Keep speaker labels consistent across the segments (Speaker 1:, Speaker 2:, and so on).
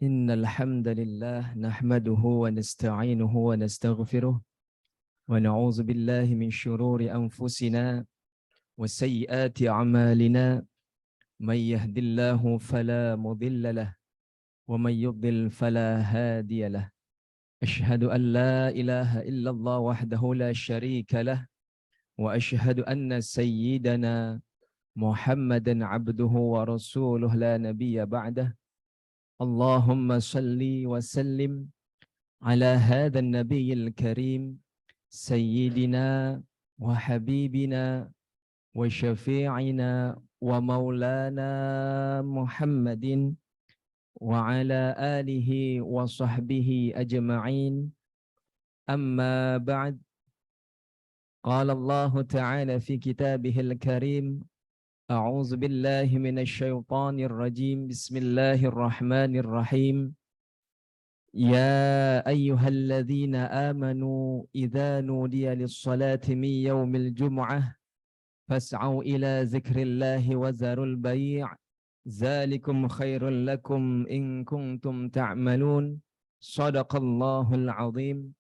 Speaker 1: إن الحمد لله نحمده ونستعينه ونستغفره ونعوذ بالله من شرور أنفسنا وسيئات أعمالنا من يهد الله فلا مضل له ومن يضلل فلا هادي له أشهد أن لا إله إلا الله وحده لا شريك له وأشهد أن سيدنا محمدا عبده ورسوله لا نبي بعده اللهم صل وسلم على هذا النبي الكريم سيدنا وحبيبنا وشفيعنا ومولانا محمد وعلى آله وصحبه أجمعين أما بعد قال الله تعالى في كتابه الكريم أعوذ بالله من الشيطان الرجيم بسم الله الرحمن الرحيم يا أيها الذين آمنوا إذا نودي للصلاة من يوم الجمعة فاسعوا إلى ذكر الله وذروا البيع ذلكم خير لكم إن كنتم تعملون صدق الله العظيم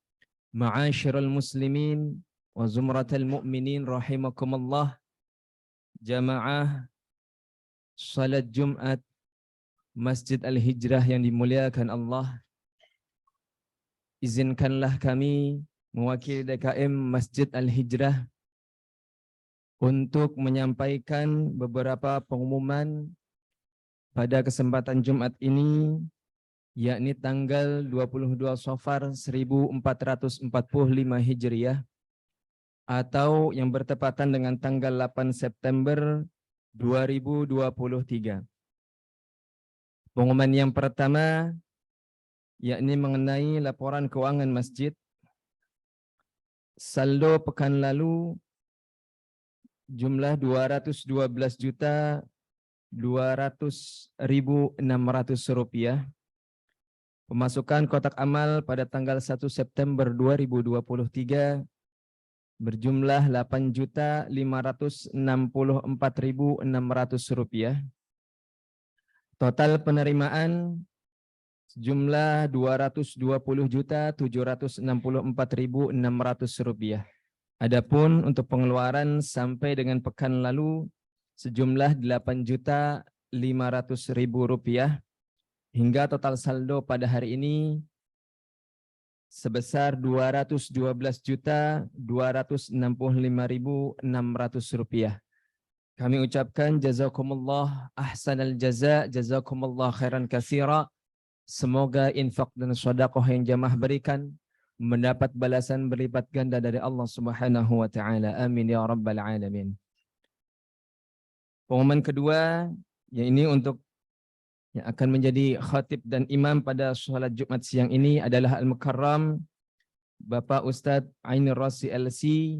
Speaker 1: معاشر المسلمين وزمرة المؤمنين رحمكم الله jamaah salat Jumat Masjid Al-Hijrah yang dimuliakan Allah, izinkanlah kami mewakili DKM Masjid Al-Hijrah untuk menyampaikan beberapa pengumuman pada kesempatan Jumat ini, yakni tanggal 22 Safar 1445 Hijriah atau yang bertepatan dengan tanggal 8 September 2023. Pengumuman yang pertama yakni mengenai laporan keuangan masjid. Saldo pekan lalu jumlah 212.200.600 rupiah. Pemasukan kotak amal pada tanggal 1 September 2023 berjumlah 8.564.600 rupiah. Total penerimaan sejumlah 220.764.600 rupiah. Adapun untuk pengeluaran sampai dengan pekan lalu sejumlah 8.500.000 rupiah. Hingga total saldo pada hari ini sebesar 212.265.600 rupiah. Kami ucapkan jazakumullah ahsanal jaza, jazakumullah khairan katsira. Semoga infak dan sedekah yang jamaah berikan mendapat balasan berlipat ganda dari Allah Subhanahu wa taala. Amin ya rabbal alamin. Pengumuman kedua, yang ini untuk yang akan menjadi khatib dan imam pada sholat Jumat siang ini adalah Al-Mukarram Bapak Ustadz Ainur Rasi LC,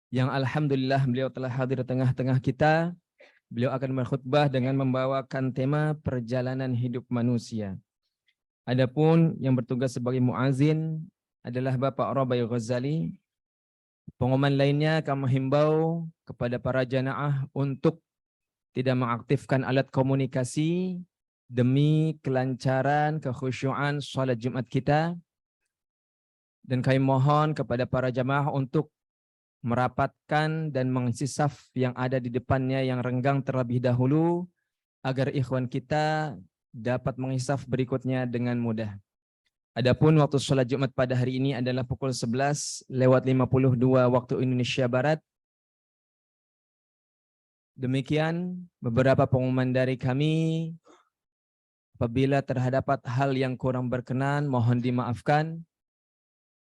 Speaker 1: yang alhamdulillah beliau telah hadir di tengah-tengah kita. Beliau akan berkhutbah dengan membawakan tema perjalanan hidup manusia. Adapun yang bertugas sebagai muazin adalah Bapak Rabai Ghazali. Pengumuman lainnya kami himbau kepada para jamaah untuk tidak mengaktifkan alat komunikasi demi kelancaran, kekhusyuan sholat Jumat kita. Dan kami mohon kepada para jamaah untuk merapatkan dan mengisi saf yang ada di depannya yang renggang terlebih dahulu, agar ikhwan kita dapat mengisi saf berikutnya dengan mudah. Adapun waktu sholat Jumat pada hari ini adalah pukul 11:52 waktu Indonesia Barat. Demikian beberapa pengumuman dari kami. Apabila terdapat hal yang kurang berkenan, mohon dimaafkan.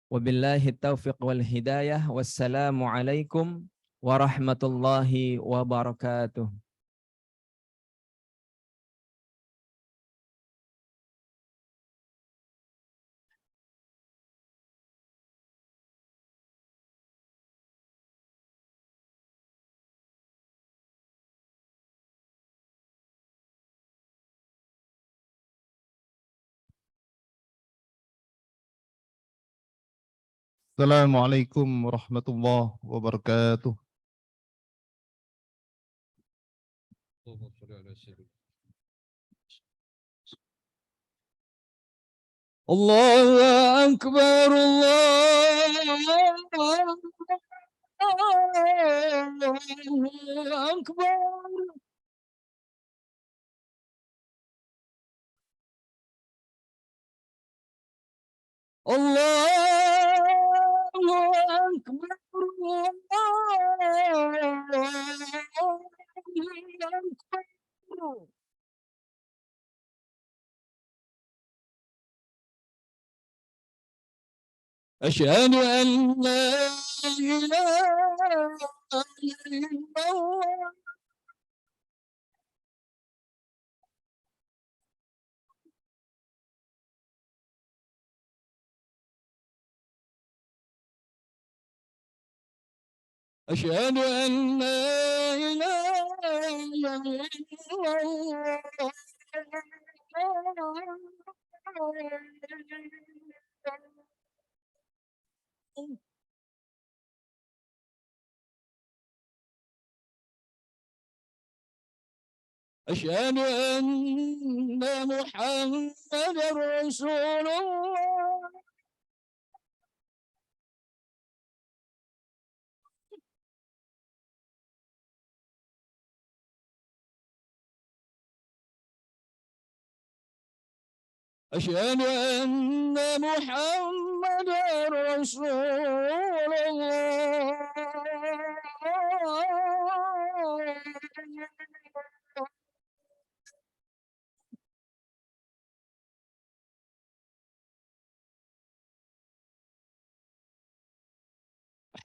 Speaker 1: Wabillahi taufiq wal hidayah. Wassalamualaikum warahmatullahi wabarakatuh.
Speaker 2: Assalamualaikum warahmatullahi wabarakatuh.
Speaker 1: الله أكبر الله أكبر. الله أكبر الله أكبر. أشهد أن لا إله إلا الله. أشهد أن لا إله إلا الله. أشهد أن محمدا رسول الله. أشهد أن محمدا رسول الله.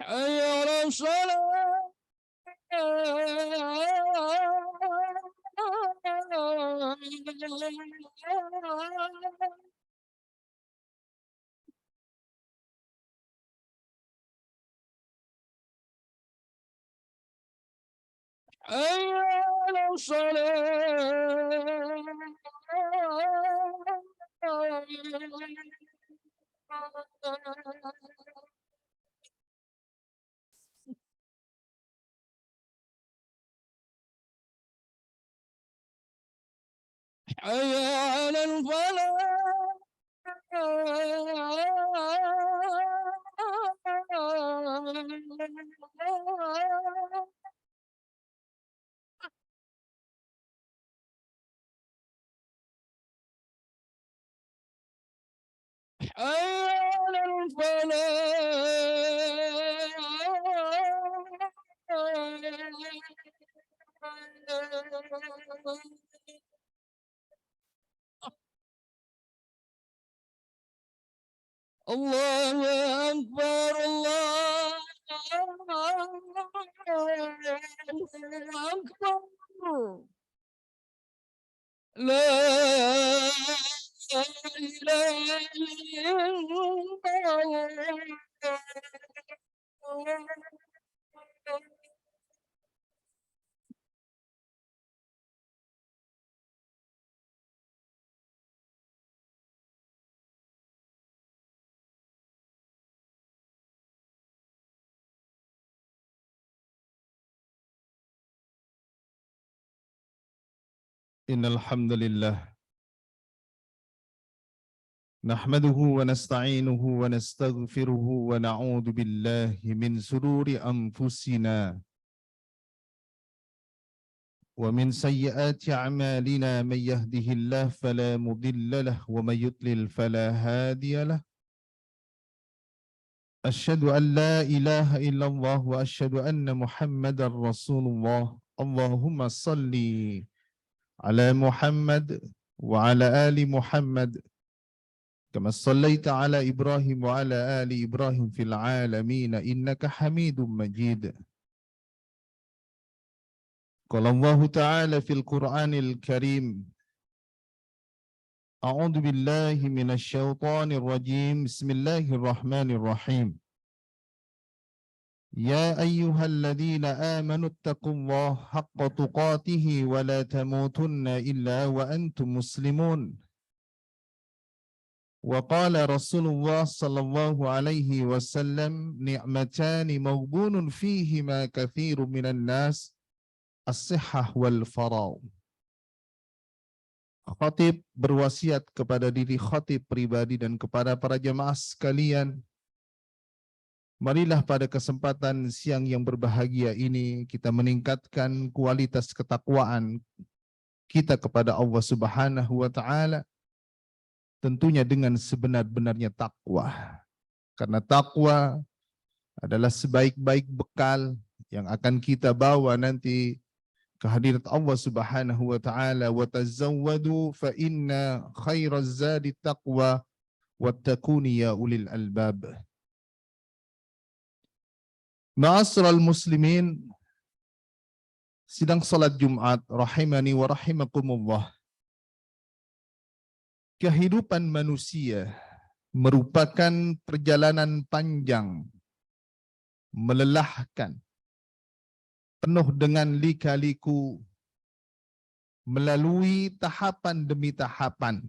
Speaker 1: حي على الصلاة. حي على الصلاة. حي على الفلاح. حي على الفلاح. الله أكبر الله أكبر. لا إله إلا الله.
Speaker 2: إن الحمد لله نحمده ونستعينه ونستغفره ونعوذ بالله من شرور أنفسنا ومن سيئات أعمالنا. من يهده الله فلا مضل له ومن يضلل فلا هادي له. أشهد أن لا إله إلا الله وأشهد أن محمدا رسول الله. اللهم صل على محمد وعلى آل محمد كما صليت على إبراهيم وعلى آل إبراهيم في العالمين إنك حميد مجيد. قال الله تعالى في القرآن الكريم: أعوذ بالله من الشيطان الرجيم. بسم الله الرحمن الرحيم. يا أيها الذين آمنوا اتقوا الله حق تقاته ولا تموتن إلا وأنتم مسلمون. وقال رسول الله صلى الله عليه وسلم: نعمتان مغبون فيهما كثير من الناس الصحة والفراغ. Khatib berwasiat kepada diri khatib pribadi dan kepada para jemaah sekalian, marilah pada kesempatan siang yang berbahagia ini kita meningkatkan kualitas ketakwaan kita kepada Allah Subhanahu wa taala, tentunya dengan sebenar-benarnya takwa. Karena takwa adalah sebaik-baik bekal yang akan kita bawa nanti ke hadirat Allah Subhanahu wa taala. Wa tazawwadu fa inna khairaz zadi taqwa wattaquni ya ulil albab. Ma'asyiral muslimin, sidang salat Jumat rahimani wa rahimakumullah. Kehidupan manusia merupakan perjalanan panjang, melelahkan, penuh dengan lika-liku, melalui tahapan demi tahapan,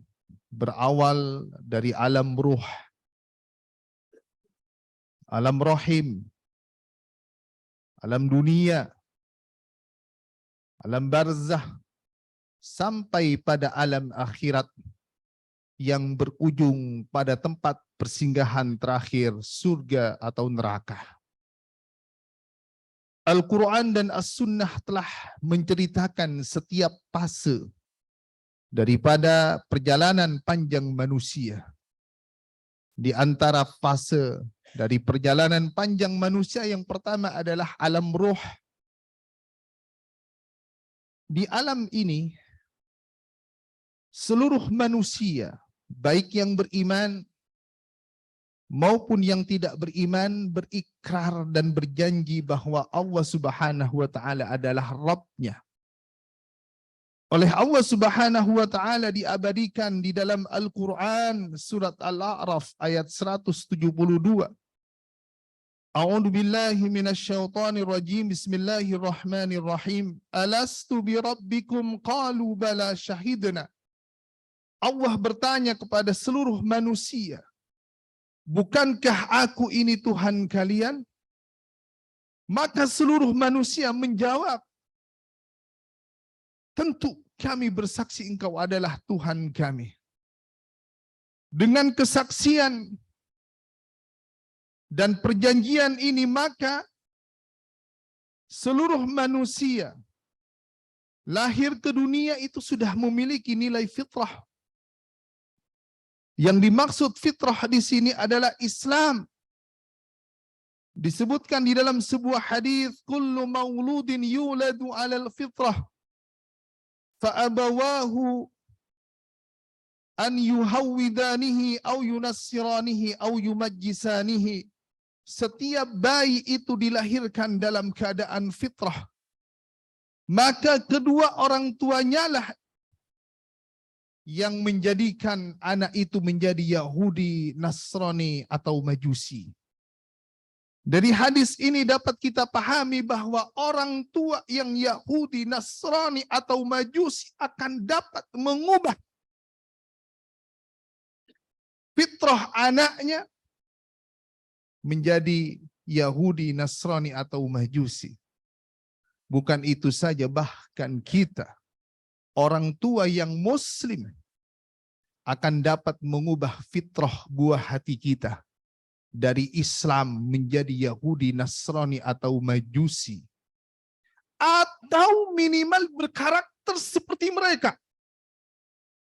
Speaker 2: berawal dari alam ruh, alam rahim, alam dunia, alam barzah, sampai pada alam akhirat yang berujung pada tempat persinggahan terakhir, surga atau neraka. Al-Quran dan As-Sunnah telah menceritakan setiap fase daripada perjalanan panjang manusia. Di antara fase dari perjalanan panjang manusia yang pertama adalah alam ruh. Di alam ini, seluruh manusia, baik yang beriman maupun yang tidak beriman, berikrar dan berjanji bahwa Allah Subhanahu wa taala adalah Rabb-nya. Oleh Allah Subhanahu wa taala diabadikan di dalam Al-Qur'an surat Al-A'raf ayat 172. A'udzu billahi minasyaitonir rajim. Bismillahirrahmanirrahim. Alastu bi rabbikum qalu bala syahidna. Allah bertanya kepada seluruh manusia, bukankah aku ini Tuhan kalian? Maka seluruh manusia menjawab, tentu kami bersaksi engkau adalah Tuhan kami. Dengan kesaksian dan perjanjian ini, maka seluruh manusia lahir ke dunia itu sudah memiliki nilai fitrah. Yang dimaksud fitrah di sini adalah Islam. Disebutkan di dalam sebuah hadis, kullu mauludin yuladu 'alal fitrah fa abawahu an yuhawwidanihi aw yunassiranihi aw yumajjisanihi. Setiap bayi itu dilahirkan dalam keadaan fitrah, maka kedua orang tuanya lah yang menjadikan anak itu menjadi Yahudi, Nasrani atau Majusi. Dari hadis ini dapat kita pahami bahwa orang tua yang Yahudi, Nasrani atau Majusi akan dapat mengubah fitrah anaknya menjadi Yahudi, Nasrani atau Majusi. Bukan itu saja, bahkan kita, orang tua yang Muslim, akan dapat mengubah fitrah buah hati kita dari Islam menjadi Yahudi, Nasrani atau Majusi, atau minimal berkarakter seperti mereka,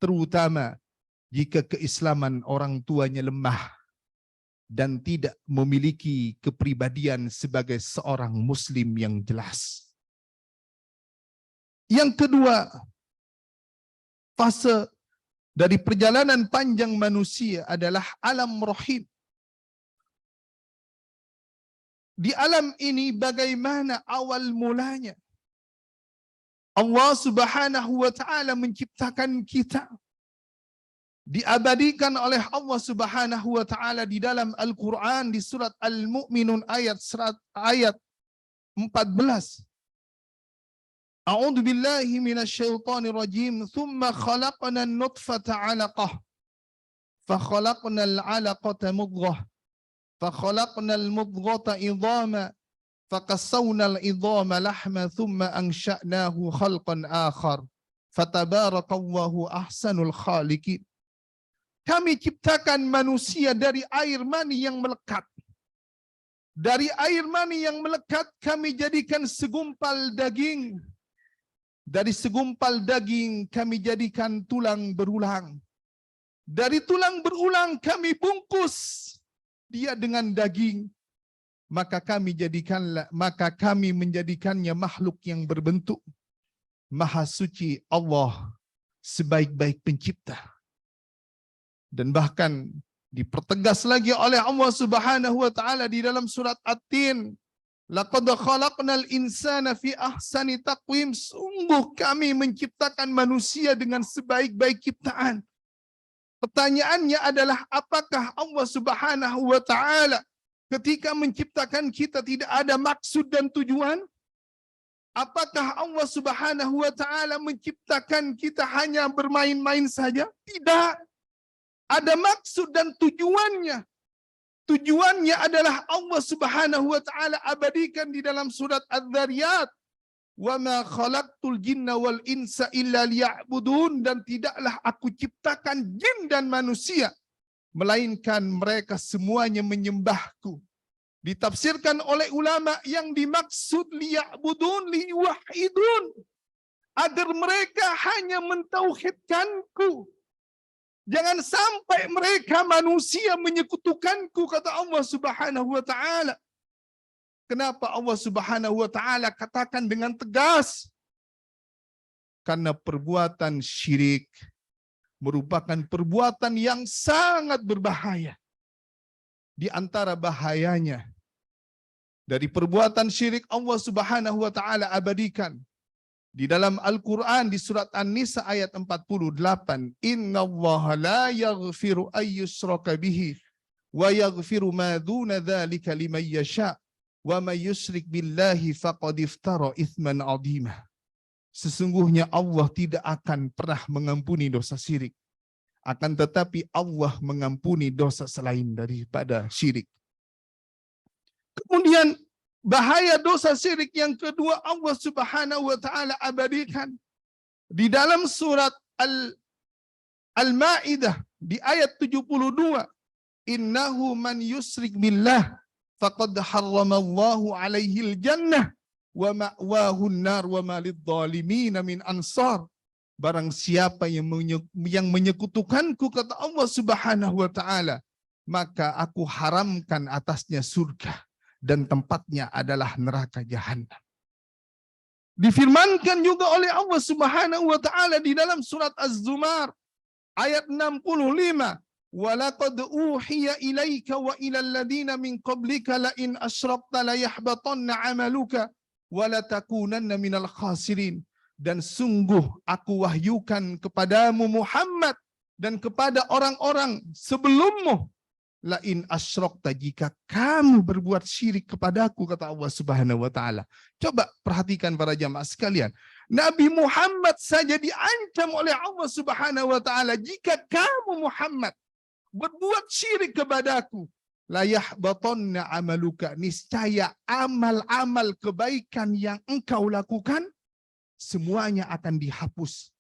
Speaker 2: terutama jika keislaman orang tuanya lemah dan tidak memiliki kepribadian sebagai seorang Muslim yang jelas. Yang kedua, fase dari perjalanan panjang manusia adalah alam rahim. Di alam ini bagaimana awal mulanya? Allah Subhanahu wa taala menciptakan kita. Diabadikan oleh Allah Subhanahu wa taala di dalam Al-Qur'an di surat Al-Mu'minun ayat 14. A'udzu billahi minasyaitonir rajim. Tsumma khalaqna an-nutfata 'alaqah. Fa khalaqna al-'alaqata mudghah. Fa khalaqna al-mudghata 'idhama. Fa qassawna al-'idhama lahma thumma ansha'nahu khalqan akhar. Fatabarakallahu ahsanul khaliqin. Kami ciptakan manusia dari air mani yang melekat. Dari air mani yang melekat kami jadikan segumpal daging. Dari segumpal daging kami jadikan tulang berulang. Dari tulang berulang kami bungkus dia dengan daging. Maka kami menjadikannya makhluk yang berbentuk. Maha suci Allah sebaik-baik pencipta. Dan bahkan dipertegas lagi oleh Allah Subhanahu wa taala di dalam surat At-Tin, laqad khalaqnal insana fi ahsani taqwim. Sungguh kami menciptakan manusia dengan sebaik-baik ciptaan. Pertanyaannya adalah, apakah Allah Subhanahu wa taala ketika menciptakan kita tidak ada maksud dan tujuan? Apakah Allah Subhanahu wa taala menciptakan kita hanya bermain-main saja? Tidak. Ada maksud dan tujuannya. Tujuannya adalah Allah Subhanahu wa taala abadikan di dalam surat Adz-Dzariyat. Wa ma khalaqtul jinna wal insa illa liya'budun, dan tidaklah aku ciptakan jin dan manusia melainkan mereka semuanya menyembahku. Ditafsirkan oleh ulama yang dimaksud liya'budun liwahidun, agar mereka hanya mentauhidkanku. Jangan sampai mereka manusia menyekutukanku, kata Allah Subhanahu wa taala. Kenapa Allah Subhanahu wa taala katakan dengan tegas? Karena perbuatan syirik merupakan perbuatan yang sangat berbahaya. Di antara bahayanya dari perbuatan syirik, Allah Subhanahu wa taala abadikan di dalam Al-Quran di surat An-Nisa ayat 48. Innallaha la yaghfiru ayyushraka bihi wa yaghfiru ma duna dzalika liman yasha wa may yusyrik billahi faqad iftara itsman 'azima. Sesungguhnya Allah tidak akan pernah mengampuni dosa syirik. Akan tetapi Allah mengampuni dosa selain daripada syirik. Kemudian bahaya dosa syirik yang kedua, Allah Subhanahu wa taala abadikan di dalam surat Al-Maidah di ayat 72. Innahu man yusyrik billah faqad harramallahu alaihi al-jannah wa ma'wahu an-nar wa ma lidh-dhalimin min ansar. Barang siapa yang menyekutukanku, kata Allah Subhanahu wa taala, maka aku haramkan atasnya surga dan tempatnya adalah neraka jahanam. Difirmankan juga oleh Allah Subhanahu wa taala di dalam surat Az-Zumar ayat 65, "Walaqad uhiya ilaika wa ilal ladina min qablika la in asyrakta la yahbatanna 'amaluka wa la takunanna minal khasirin." Dan sungguh aku wahyukan kepadamu Muhammad dan kepada orang-orang sebelummu, la in asyrakta, jika kamu berbuat syirik kepadaku, kata Allah Subhanahu wa taala. Coba perhatikan para jamaah sekalian. Nabi Muhammad saja diancam oleh Allah Subhanahu wa taala, jika kamu Muhammad berbuat syirik kepadaku, la yahbatanna amaluka, niscaya amal-amal kebaikan yang engkau lakukan semuanya akan dihapus.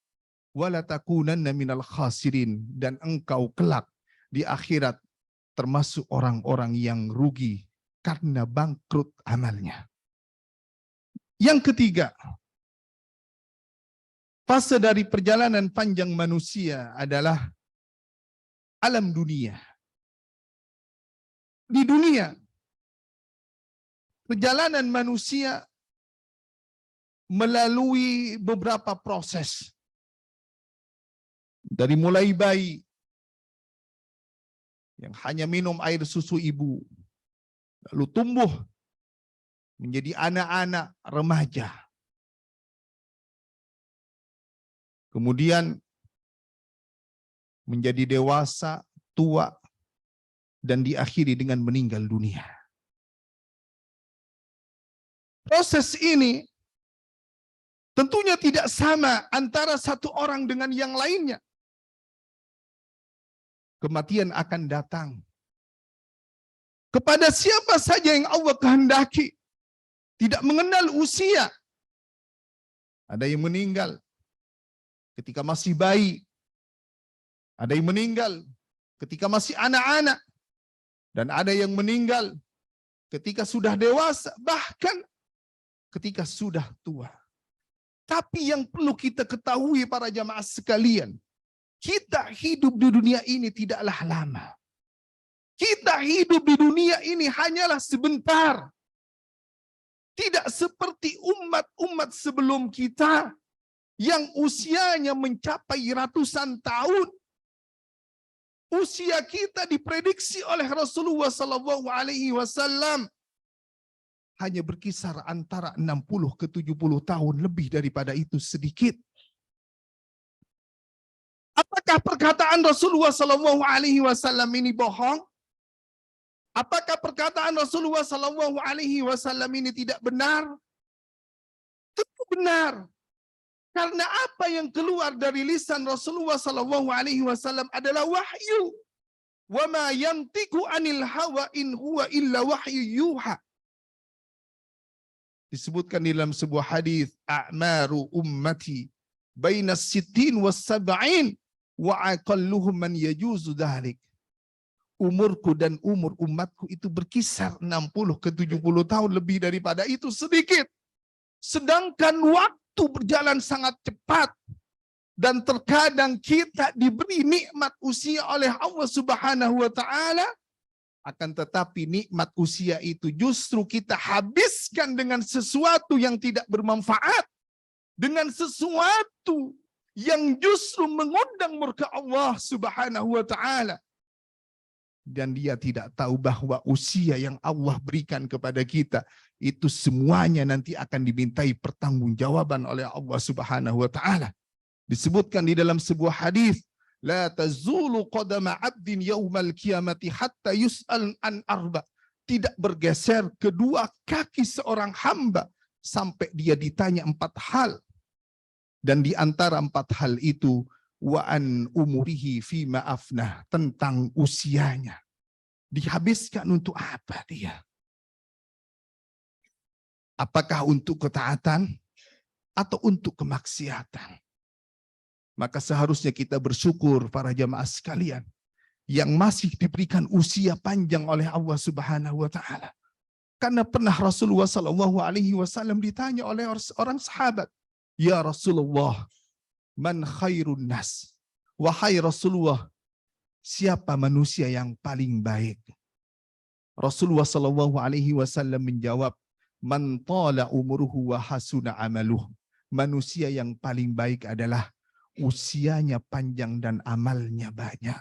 Speaker 2: Wala takunanna minal khasirin, dan engkau kelak di akhirat termasuk orang-orang yang rugi karena bangkrut amalnya. Yang ketiga, fase dari perjalanan panjang manusia adalah alam dunia. Di dunia, perjalanan manusia melalui beberapa proses. Dari mulai bayi yang hanya minum air susu ibu, lalu tumbuh menjadi anak-anak remaja. Kemudian menjadi dewasa, tua, dan diakhiri dengan meninggal dunia. Proses ini tentunya tidak sama antara satu orang dengan yang lainnya. Kematian akan datang kepada siapa saja yang Allah kehendaki. Tidak mengenal usia. Ada yang meninggal ketika masih bayi, ada yang meninggal ketika masih anak-anak, dan ada yang meninggal ketika sudah dewasa, bahkan ketika sudah tua. Tapi yang perlu kita ketahui para jamaah sekalian, kita hidup di dunia ini tidaklah lama. Kita hidup di dunia ini hanyalah sebentar. Tidak seperti umat-umat sebelum kita yang usianya mencapai ratusan tahun. Usia kita diprediksi oleh Rasulullah SAW hanya berkisar antara 60 ke 70 tahun, lebih daripada itu sedikit. Apakah perkataan Rasulullah SAW ini bohong? Apakah perkataan Rasulullah SAW ini tidak benar? Tentu benar. Karena apa yang keluar dari lisan Rasulullah SAW adalah wahyu. Wa ma yantiqu anil hawa in huwa illa wahyu yuha. Disebutkan dalam sebuah hadis, a'maru ummati baina sittin was sab'in wa aqalluhum man yajuzu dhalik. Umurku dan umur umatku itu berkisar 60 ke 70 tahun, lebih daripada itu sedikit. Sedangkan waktu berjalan sangat cepat. Dan terkadang kita diberi nikmat usia oleh Allah Subhanahu wa taala, akan tetapi nikmat usia itu justru kita habiskan dengan sesuatu yang tidak bermanfaat, dengan sesuatu yang justru mengundang murka Allah Subhanahu wa taala. Dan dia tidak tahu bahwa usia yang Allah berikan kepada kita itu semuanya nanti akan dimintai pertanggungjawaban oleh Allah Subhanahu wa taala. Disebutkan di dalam sebuah hadis, la tazulu qadama 'abdin yaumal qiyamati hatta yus'al an arba. Tidak bergeser kedua kaki seorang hamba sampai dia ditanya 4 hal. Dan di antara 4 hal itu, wa an umurihi fima afnah, tentang usianya. Dihabiskan untuk apa dia? Apakah untuk ketaatan atau untuk kemaksiatan? Maka seharusnya kita bersyukur para jamaah sekalian yang masih diberikan usia panjang oleh Allah Subhanahu wa taala. Karena pernah Rasulullah SAW ditanya oleh orang sahabat, "Ya Rasulullah, man khairun nas?" Wahai Rasulullah, siapa manusia yang paling baik? Rasulullah SAW menjawab, "Man tala umuruhu wa hasuna amaluh." Manusia yang paling baik adalah usianya panjang dan amalnya banyak.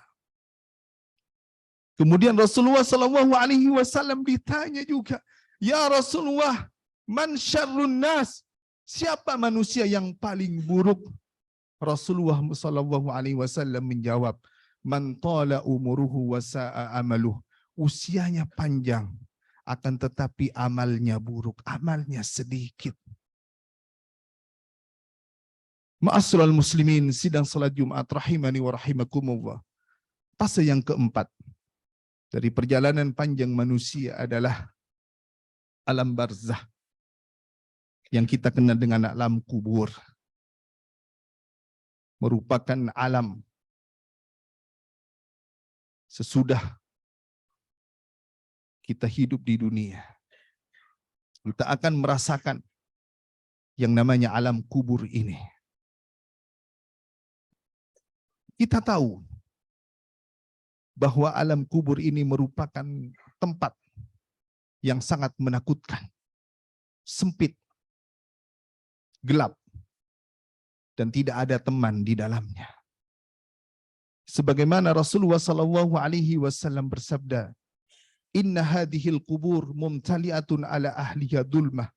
Speaker 2: Kemudian Rasulullah SAW ditanya juga, "Ya Rasulullah, man syarrun nas?" Siapa manusia yang paling buruk? Rasulullah SAW menjawab, "Man tala umuruhu wa sa'a amaluh." Usianya panjang, akan tetapi amalnya buruk, amalnya sedikit. Ma'asyiral muslimin, sidang salat Jumat rahimani wa rahimakumullah. Fase yang keempat dari perjalanan panjang manusia adalah alam barzah, yang kita kenal dengan alam kubur. Merupakan alam sesudah kita hidup di dunia. Kita akan merasakan yang namanya alam kubur ini. Kita tahu bahwa alam kubur ini merupakan tempat yang sangat menakutkan, sempit, gelap, dan tidak ada teman di dalamnya. Sebagaimana Rasulullah SAW bersabda, "Inna hadhil kubur mumtali'atun ala ahliha dulmah."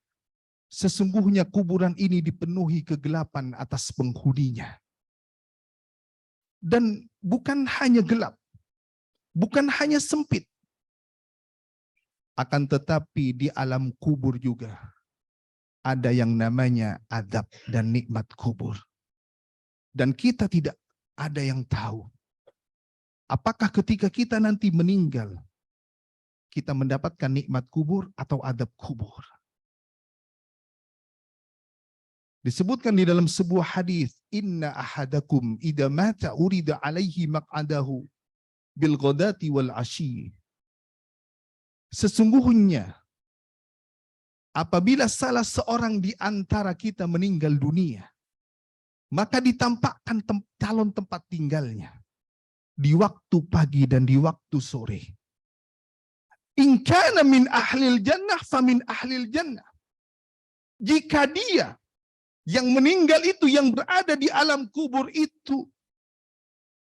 Speaker 2: Sesungguhnya kuburan ini dipenuhi kegelapan atas penghuninya. Dan bukan hanya gelap, bukan hanya sempit, akan tetapi di alam kubur juga ada yang namanya adab dan nikmat kubur. Dan kita tidak ada yang tahu apakah ketika kita nanti meninggal kita mendapatkan nikmat kubur atau adab kubur. Disebutkan di dalam sebuah hadis, inna ahadakum idza mata urida alaihi maq'adahu bil ghadati wal asyi. Sesungguhnya apabila salah seorang di antara kita meninggal dunia, maka ditampakkan calon tempat tinggalnya di waktu pagi dan di waktu sore. In kana min ahlil jannah famin ahlil jannah. Jika dia yang meninggal itu, yang berada di alam kubur itu,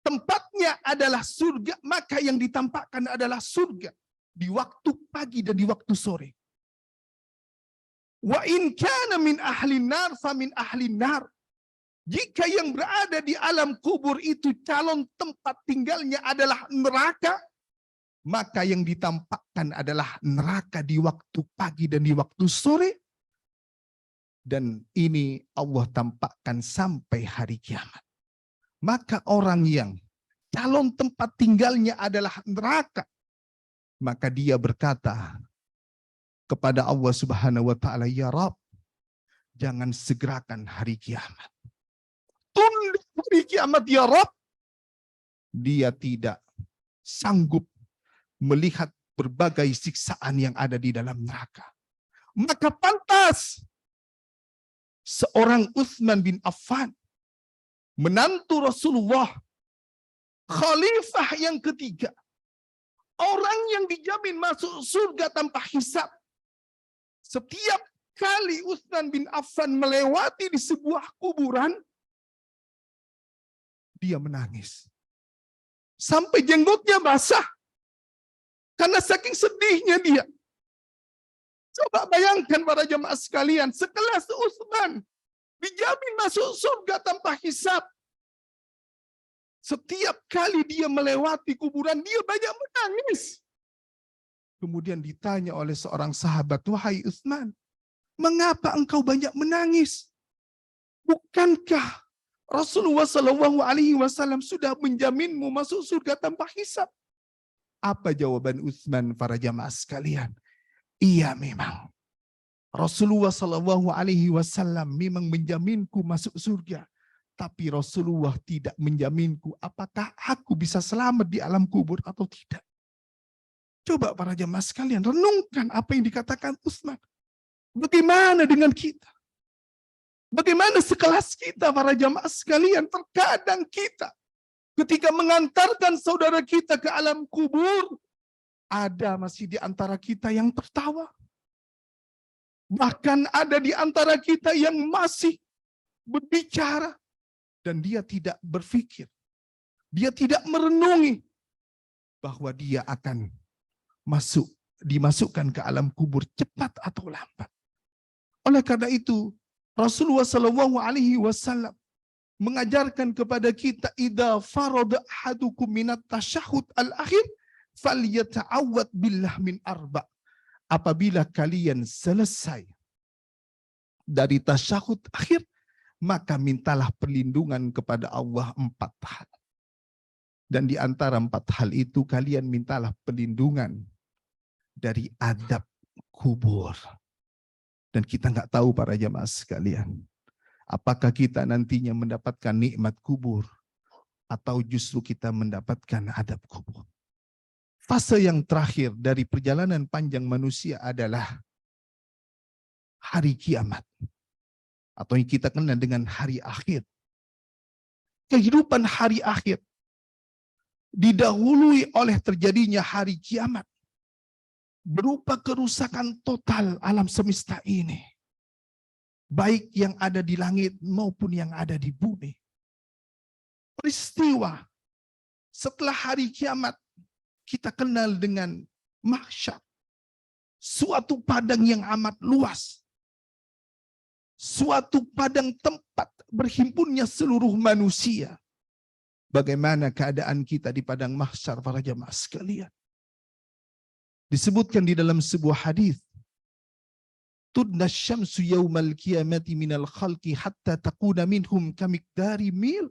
Speaker 2: tempatnya adalah surga, maka yang ditampakkan adalah surga di waktu pagi dan di waktu sore. Wa in kana min ahlin nar famin ahlin nar. Jika yang berada di alam kubur itu calon tempat tinggalnya adalah neraka, maka yang ditampakkan adalah neraka di waktu pagi dan di waktu sore. Dan ini Allah tampakkan sampai hari kiamat. Maka orang yang calon tempat tinggalnya adalah neraka, maka dia berkata kepada Allah Subhanahu wa taala, ya Rabb, jangan segerakan hari kiamat. Tunda hari kiamat ya Rabb. Dia tidak sanggup melihat berbagai siksaan yang ada di dalam neraka. Maka pantas seorang Utsman bin Affan, menantu Rasulullah, khalifah yang ketiga, orang yang dijamin masuk surga tanpa hisab. Setiap kali Utsman bin Affan melewati di sebuah kuburan, dia menangis. Sampai jenggotnya basah. Karena saking sedihnya dia. Coba bayangkan para jemaah sekalian, sekelas Utsman dijamin masuk surga tanpa hisab. Setiap kali dia melewati kuburan, dia banyak menangis. Kemudian ditanya oleh seorang sahabat, wahai Utsman, mengapa engkau banyak menangis? Bukankah Rasulullah SAW sudah menjaminmu masuk surga tanpa hisab? Apa jawaban Utsman para jamaah sekalian? Iya memang. Rasulullah SAW memang menjaminku masuk surga. Tapi Rasulullah tidak menjaminku apakah aku bisa selamat di alam kubur atau tidak. Coba para jamaah sekalian renungkan apa yang dikatakan Utsman. Bagaimana dengan kita? Bagaimana sekelas kita para jamaah sekalian? Terkadang kita ketika mengantarkan saudara kita ke alam kubur, ada masih di antara kita yang tertawa. Bahkan ada di antara kita yang masih berbicara. Dan dia tidak berpikir. Dia tidak merenungi bahwa dia akan dimasukkan ke alam kubur cepat atau lambat. Oleh karena itu, Rasulullah SAW mengajarkan kepada kita, idza farada ahadukum minat tasyahud al-akhir falyata'awwad billah min arba. Apabila kalian selesai dari tasyahud akhir, maka mintalah perlindungan kepada Allah 4 hal. Dan di antara 4 hal itu kalian mintalah perlindungan dari adab kubur. Dan kita nggak tahu para jamaah sekalian, apakah kita nantinya mendapatkan nikmat kubur atau justru kita mendapatkan adab kubur. Fase yang terakhir dari perjalanan panjang manusia adalah hari kiamat. Atau yang kita kenal dengan hari akhir. Kehidupan hari akhir didahului oleh terjadinya hari kiamat. Berupa kerusakan total alam semesta ini. Baik yang ada di langit maupun yang ada di bumi. Peristiwa setelah hari kiamat kita kenal dengan mahsyar. Suatu padang yang amat luas. Suatu padang tempat berhimpunnya seluruh manusia. Bagaimana keadaan kita di padang mahsyar para jamaah sekalian? Disebutkan di dalam sebuah hadis, tudna syamsu yaumal qiyamati minal khalqi hatta takuna minhum kamiqdari mil.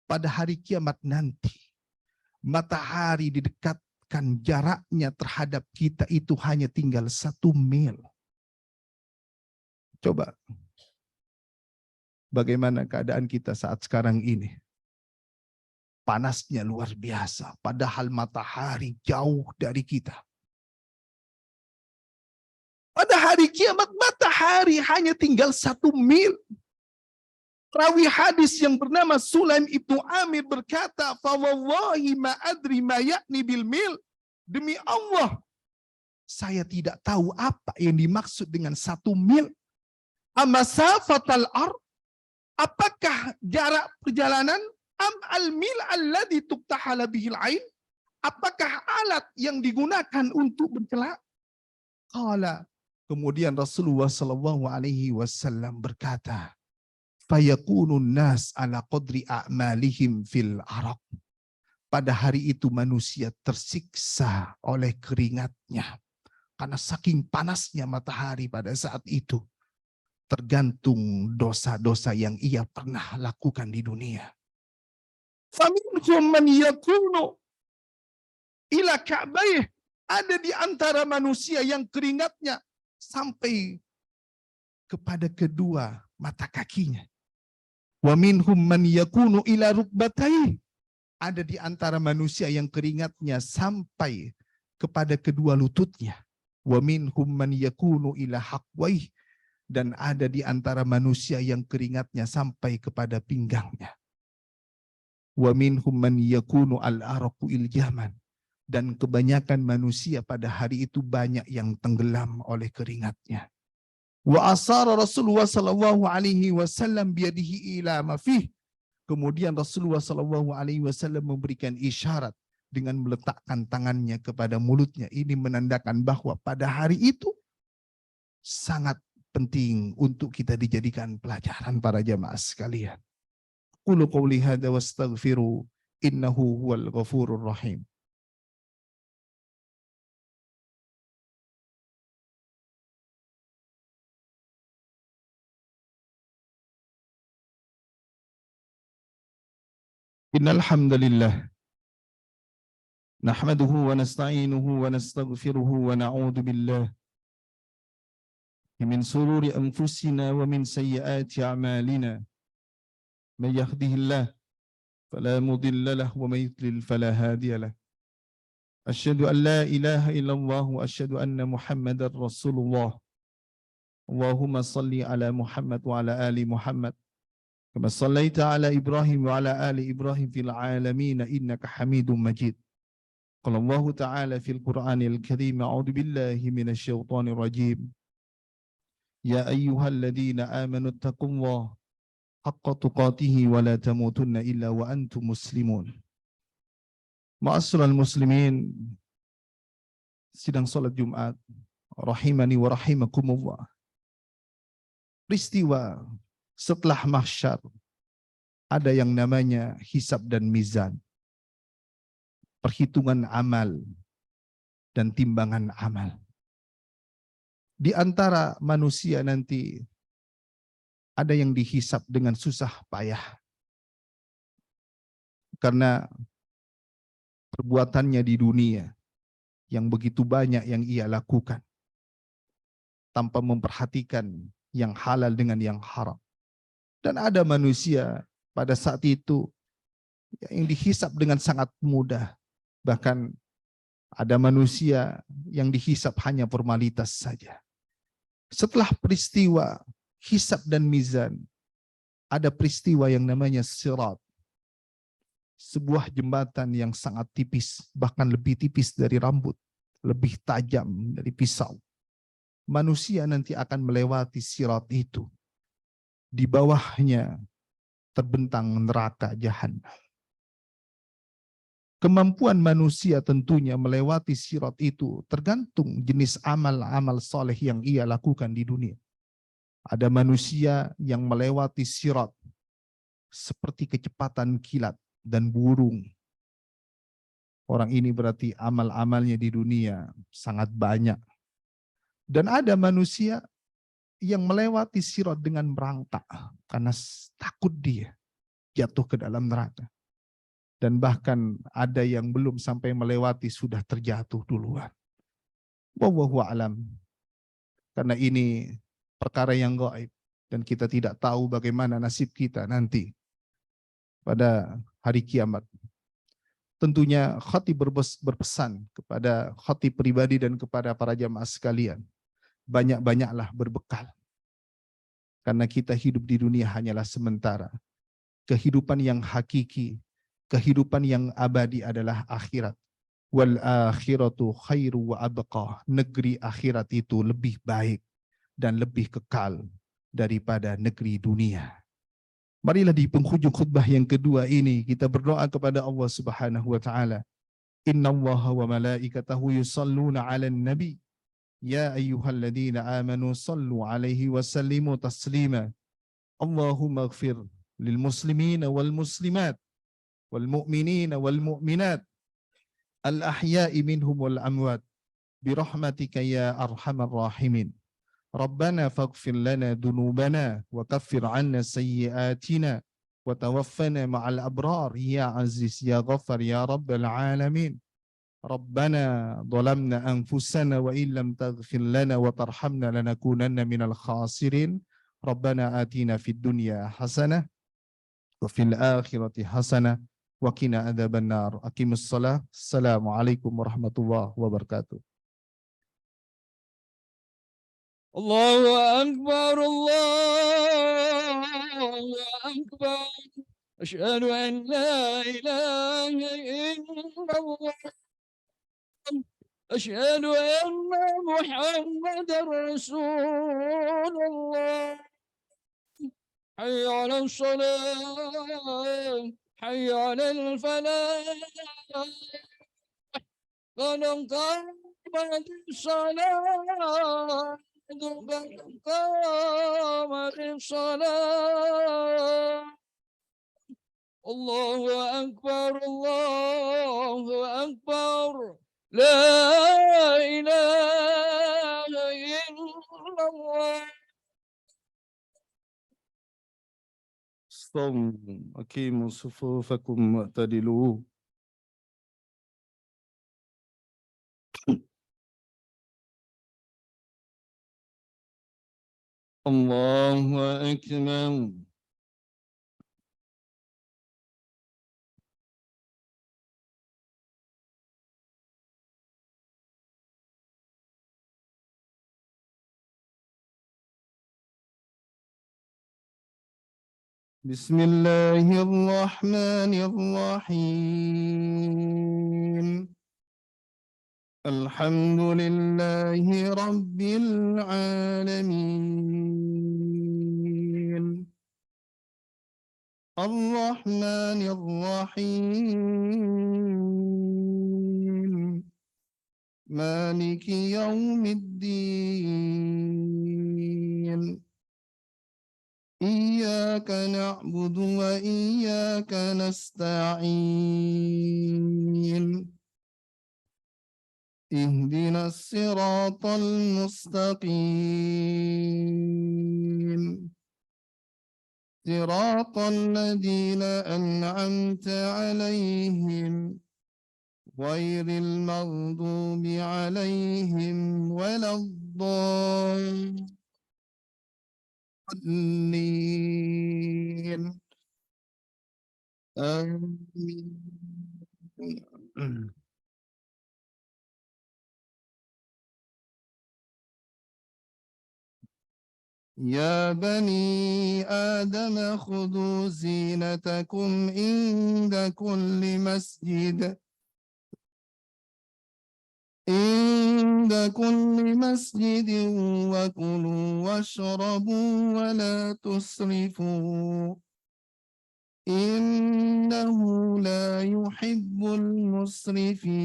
Speaker 2: Pada hari kiamat nanti, matahari didekatkan jaraknya terhadap kita itu hanya tinggal 1 mil. Coba bagaimana keadaan kita saat sekarang ini. Panasnya luar biasa, padahal matahari jauh dari kita. Pada hari kiamat matahari hanya tinggal 1 mil. Rawi hadis yang bernama Sulaim ibnu Amir berkata, "Fawallahi ma adri ma yakni bil mil." Demi Allah, saya tidak tahu apa yang dimaksud dengan 1 mil. Amasafatal ar, apakah jarak perjalanan? Am al mil alladhi tuktahala bihil ain, apakah alat yang digunakan untuk bercela? Qala, kemudian Rasulullah sallallahu alaihi wasallam berkata, fayakunun nas ala qadri a'malihim fil araq. Pada hari itu manusia tersiksa oleh keringatnya. Karena saking panasnya matahari pada saat itu. Tergantung dosa-dosa yang ia pernah lakukan di dunia. Faminhum man yakunu ila ka'bayh. Ada di antara manusia yang keringatnya sampai kepada kedua mata kakinya. Wa minhum man yakunu ila rukbatayhi. Ada di antara manusia yang keringatnya sampai kepada kedua lututnya. Wa minhum man yakunu ila haqwayhi. Dan ada di antara manusia yang keringatnya sampai kepada pinggangnya. Wa minhum man yakunu al-araqu iljaman. Dan kebanyakan manusia pada hari itu banyak yang tenggelam oleh keringatnya. Wa asara Rasulullah sallallahu alaihi wasallam biyadihi ila ma fih. Kemudian Rasulullah sallallahu alaihi wasallam memberikan isyarat dengan meletakkan tangannya kepada mulutnya. Ini menandakan bahwa pada hari itu sangat penting untuk kita dijadikan pelajaran para jamaah sekalian. Qulu qawli hadza wastaghfiru innahu huwal ghafurur rahim. Innal hamdalillah nahmaduhu wa nasta'inuhu wa nastaghfiruhu wa na'udzu billah min sururi anfusina wa min sayyiati a'malina. May yahdihillah fala mudilla lahu wa may yudlil fala hadiya lahu. Asyhadu an la ilaha illallah wa asyhadu anna Muhammadar Rasulullah. Allahumma salli ala Muhammad wa ala ali Muhammad. كما صليت على إبراهيم وعلى آل إبراهيم في العالمين إنك حميد مجيد. قال الله تعالى في القرآن الكريم أعوذ بالله من الشيطان الرجيم. يا أيها الذين آمنوا اتقوا الله حق تقاته ولا تموتن إلا وأنتم مسلمون. Ma'asyiral muslimin, sidang salat Jumat rahimani wa rahimakumullah. Peristiwa setelah mahsyar ada yang namanya hisab dan mizan. Perhitungan amal dan timbangan amal. Di antara manusia nanti ada yang dihisab dengan susah payah. Karena perbuatannya di dunia yang begitu banyak yang ia lakukan. Tanpa memperhatikan yang halal dengan yang haram. Dan ada manusia pada saat itu yang dihisab dengan sangat mudah. Bahkan ada manusia yang dihisab hanya formalitas saja. Setelah peristiwa hisab dan mizan, ada peristiwa yang namanya sirat. Sebuah jembatan yang sangat tipis, bahkan lebih tipis dari rambut, lebih tajam dari pisau. Manusia nanti akan melewati sirat itu. Di bawahnya terbentang neraka jahanam. Kemampuan manusia tentunya melewati sirat itu tergantung jenis amal-amal soleh yang ia lakukan di dunia. Ada manusia yang melewati sirat seperti kecepatan kilat dan burung. Orang ini berarti amal-amalnya di dunia sangat banyak. Dan ada manusia yang melewati sirat dengan merangkak karena takut dia jatuh ke dalam neraka. Dan bahkan ada yang belum sampai melewati sudah terjatuh duluan. Wallahu a'lam. Karena ini perkara yang gaib. dan kita tidak tahu bagaimana nasib kita nanti pada hari kiamat. Tentunya khatib berpesan kepada khatib pribadi dan kepada para jamaah sekalian, banyak-banyaklah berbekal. Karena kita hidup di dunia hanyalah sementara. Kehidupan yang hakiki, kehidupan yang abadi adalah akhirat. Wal akhiratu khairu wa abqa. Negeri akhirat itu lebih baik dan lebih kekal daripada negeri dunia. Marilah di penghujung khutbah yang kedua ini kita berdoa kepada Allah Subhanahu wa taala. Innallaha wa malaikatahu yusalluna 'alan nabi. Ya ayyuhalladzina amanu sallu 'alaihi wa sallimu taslima. Allahumma ighfir lil muslimina wal muslimat wal mu'minina wal mu'minat al ahya'i minhum wal amwat bi rahmatika ya arhamar rahimin. ربنا فاغفر لنا ذنوبنا وكفر عنا سيئاتنا وتوفنا مع الأبرار يا عزيز يا غفر يا رب العالمين. ربنا ظلمنا أنفسنا وإن لم تغفر لنا وترحمنا لنكونن من الخاسرين. ربنا آتنا في الدنيا حسنة وفي الآخرة حسنة وقنا عذاب النار. أقم الصلاة. السلام عليكم ورحمة الله وبركاته.
Speaker 1: الله أكبر الله أكبر أشهد أن لا إله إلا الله أشهد أن محمدا رسول الله حي على الصلاة حي على الفلاح قد قامت الصلاة قامت الصلاة الله أكبر الله أكبر لا إله إلا الله.
Speaker 2: Assalamualaikum. Aqimu sufufakum wa'tadilu. Allahu akbar. Bismillahirrahmanirrahim. Alhamdulillahi Rabbil Alamin. Ar-Rahmanir-Rahim. Maliki Yawmiddin. Iyyaka na'budu wa iyyaka nasta'in. اهدنا الصراط المستقيم صراط الذين أنعمت عليهم غير المغضوب عليهم ولا الضالين آمين. يا بني آدم خذوا زينتكم عند كل مسجد وكلوا واشربوا ولا تسرفوا إنه لا يحب المسرفين.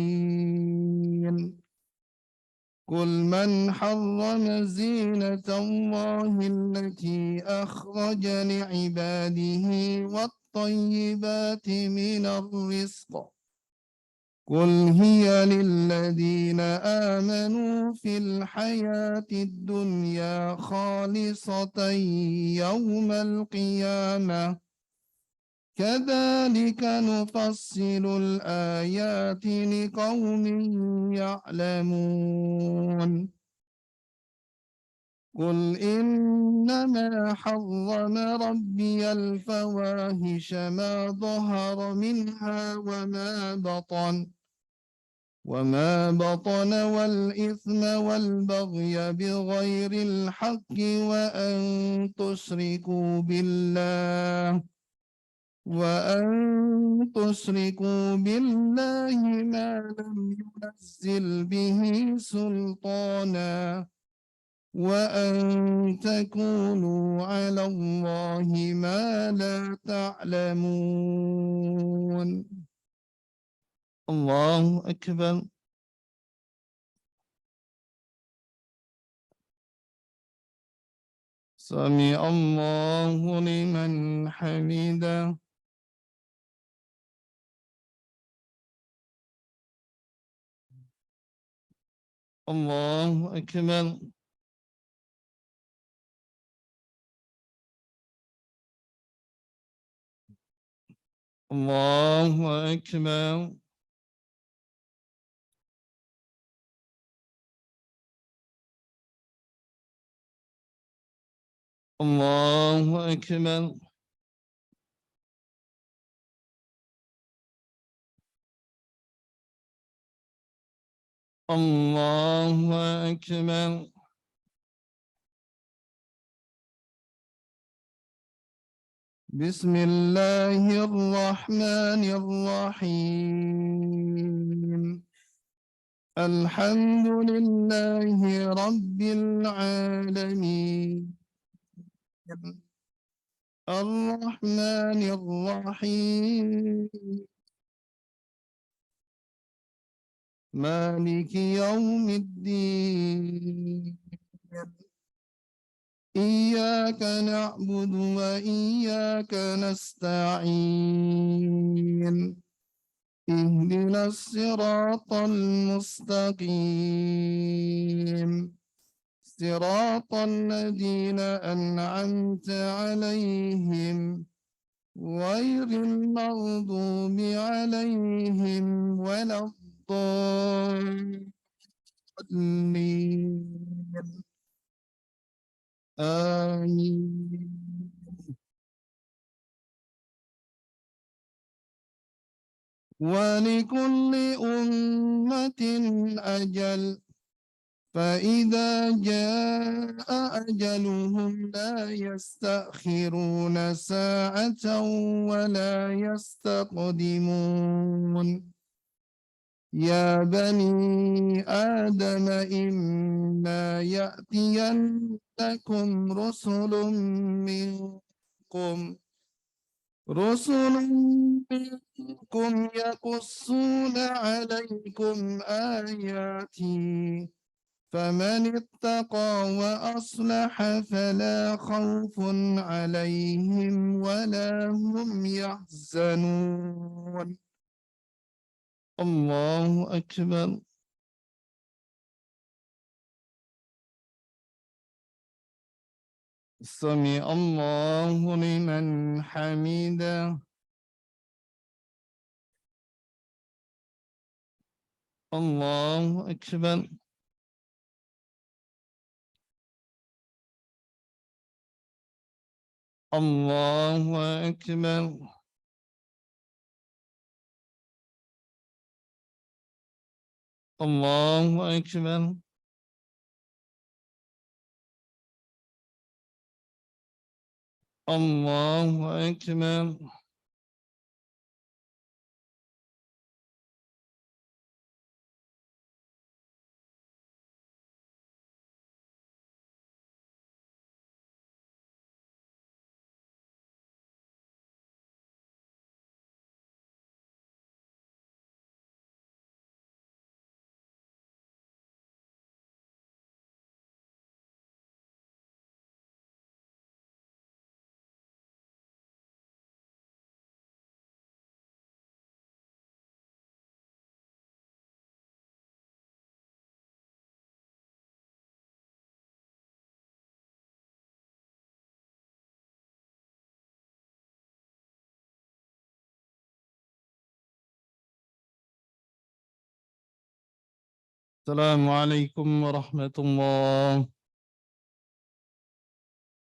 Speaker 2: قل من حرم زينة الله التي أخرج لعباده والطيبات من الرزق قل هي للذين آمنوا في الحياة الدنيا خالصة يوم القيامة كذلك نفصل الآيات لقوم يعلمون. قل إنما حرم ربي الفواحش ما ظهر منها وما بطن والإثم والبغي بغير الحق وأن تشركوا بالله ما لم ينزل به سلطانا وأن تقولوا على الله ما لا تعلمون. الله أكبر. سمع الله لمن حمده. الله أكبر. الله أكبر. الله أكبر. الله أكبر. بسم الله الرحمن الرحيم. الحمد لله رب العالمين الرحمن الرحيم مالك يوم الدين إياك نعبد وإياك نستعين اهدنا الصراط المستقيم صراط الذين أنعمت عليهم غير المغضوب عليهم ولا الضالين. آمين. ولكل أمة أجل فإذا جاء أجلهم لا يستأخرون ساعة ولا يستقدمون. يا بني آدم إما يأتينكم رسل منكم يقصون عليكم آياتي فمن اتقى وأصلح فلا خوف عليهم ولا هم يحزنون. الله أكبر. سمع الله لمن حمده. الله أكبر. الله أكبر. الله أكبر. الله أكبر. السلام عليكم ورحمة الله.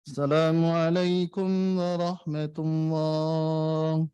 Speaker 3: Assalamualaikum warahmatullahi